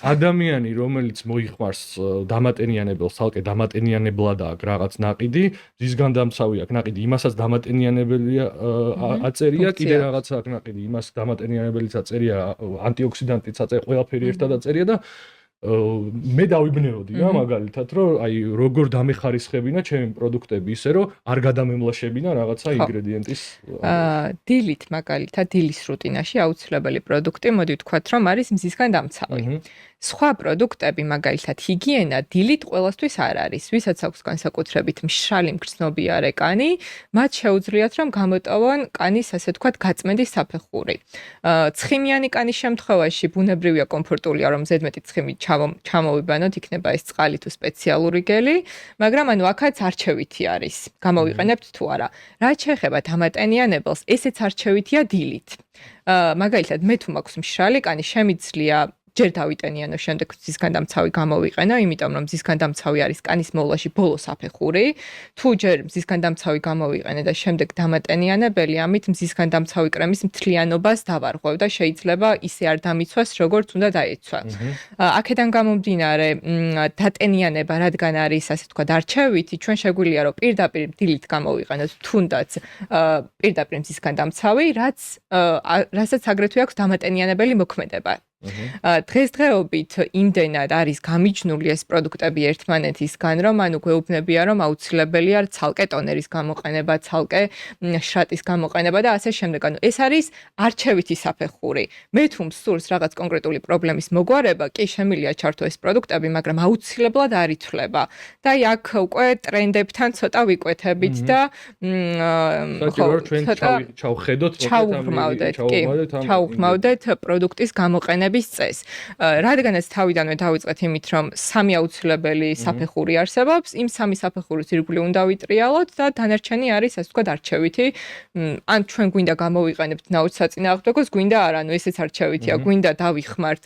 ადამიანი, რომელიც მოიხმარს დამატენიანებელს, თალკე დამატენიანებლად აქვს რაღაც ნაყიდი, ზისგანდამცავი აქვს ნაყიდი, იმასაც დამატენიანებელია აწერია, კიდე რაღაცა აქვს ნაყიდი, იმას დამატენიანებელიც აწერია, ანტიოქსიდანტიც აწერია, ყველაფერი ერთად აწერია და მე დავიბნეოდი რა მაგალითად რომ აი როგორ დამეხარისხებინა ჩემი პროდუქტები ისე რომ არ გადამემლაშებინა რაღაცა ინგრედიენტის დილით მაგალითად დილის რუტინაში აუცილებელი პროდუქტი მოდი ვთქვათ რომ არის მზისგან დამცავი სხვა პროდუქტები მაგალითად ჰიგიენა დილით ყველასთვის არ არის ვისაც აქვს განსაკუთრებით მშრალი მგრძნობიარე კანი მათ შეუძლიათ რომ გამოტოვონ კანის ასე ვთქვათ გაწმენდის საფეხური ცხიმიანი კანის შემთხვევაში ბუნებრივია კომფორტულია რომ ზედმეტი ცხიმი ჩამოვიბანოთ იქნება ეს წყალი თუ სპეციალური გელი მაგრამ ანუ აქაც არჩევითი არის გამოვიყენებთ თუ არა რაც შეეხება დამატენიანებელს ესეც არჩევითია დილით მაგალითად მე თუ მაქვს მშრალი კანი შემიძლია ჯერ დავიტენიანო შემდეგ მზისგანდამცავი გამოვიყენო იმიტომ რომ მზისგანდამცავი არის კანის მოვლაში ბოლო საფეხური თუ ჯერ მზისგანდამცავი გამოვიყენე და შემდეგ დამატენიანებელი ამით მზისგანდამცავი კრემის მთლიანობას დავარღვევ და შეიძლება ისე არ დამიცვას როგორც უნდა დაეცვა აქედან გამომდინარე დატენიანება რადგან არის ასე თქვა არჩევითი ჩვენ შეგვიძლია რომ პირდაპირ დილით გამოვიყენოთ თუნდაც პირდაპირ მზისგანდამცავი რასაც აგრეთვე აქვს დამატენიანებელი მოქმედება დღესდღეობით იმდენად არის გამიჯნული ეს პროდუქტები ერთმანეთისგან, რომ ანუ გვეუბნებია, რომ აუცილებელია ცალკე ტონერის გამოყენება, ცალკე შრატის გამოყენება და ასე შემდეგ. ანუ ეს არის არჩევითი საფეხური. მე თუ მსურს რაღაც კონკრეტული პრობლემის მოგვარება, კი შემიძლია ჩართო ეს პროდუქტები, მაგრამ აუცილებლად არ ითვლება. და აი აქ უკვე ტრენდებთან ცოტა ვიკვეთებით და ჩავხმავდეთ პროდუქტის გამოყენების წეს. რადგანაც თავიდანვე დავიწყეთ იმით, რომ სამი აუცილებელი საფეხური არსებობს, იმ სამი საფეხურის ირგვლივ უნდა ვიტრიალოთ და დანარჩენი არის ასე ვთქვათ არჩევითი. ან ჩვენ გვინდა გამოვიყენებთ ნაოჩსაწინააღმდეგოს, გვინდა არა, ანუ ესეც არჩევითია, გვინდა დავიხმართ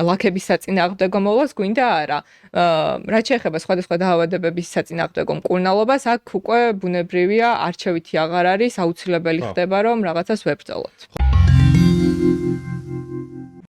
ლაქების საწინააღმდეგო მოვლას, გვინდა არა. რაც შეეხება სხვადასხვა დაავადებების საწინააღმდეგო მკურნალობას, აქ უკვე ბუნებრივია არჩევითი აღარ არის, აუცილებელი ხდება რომ რაღაცას ვებრძოლოთ.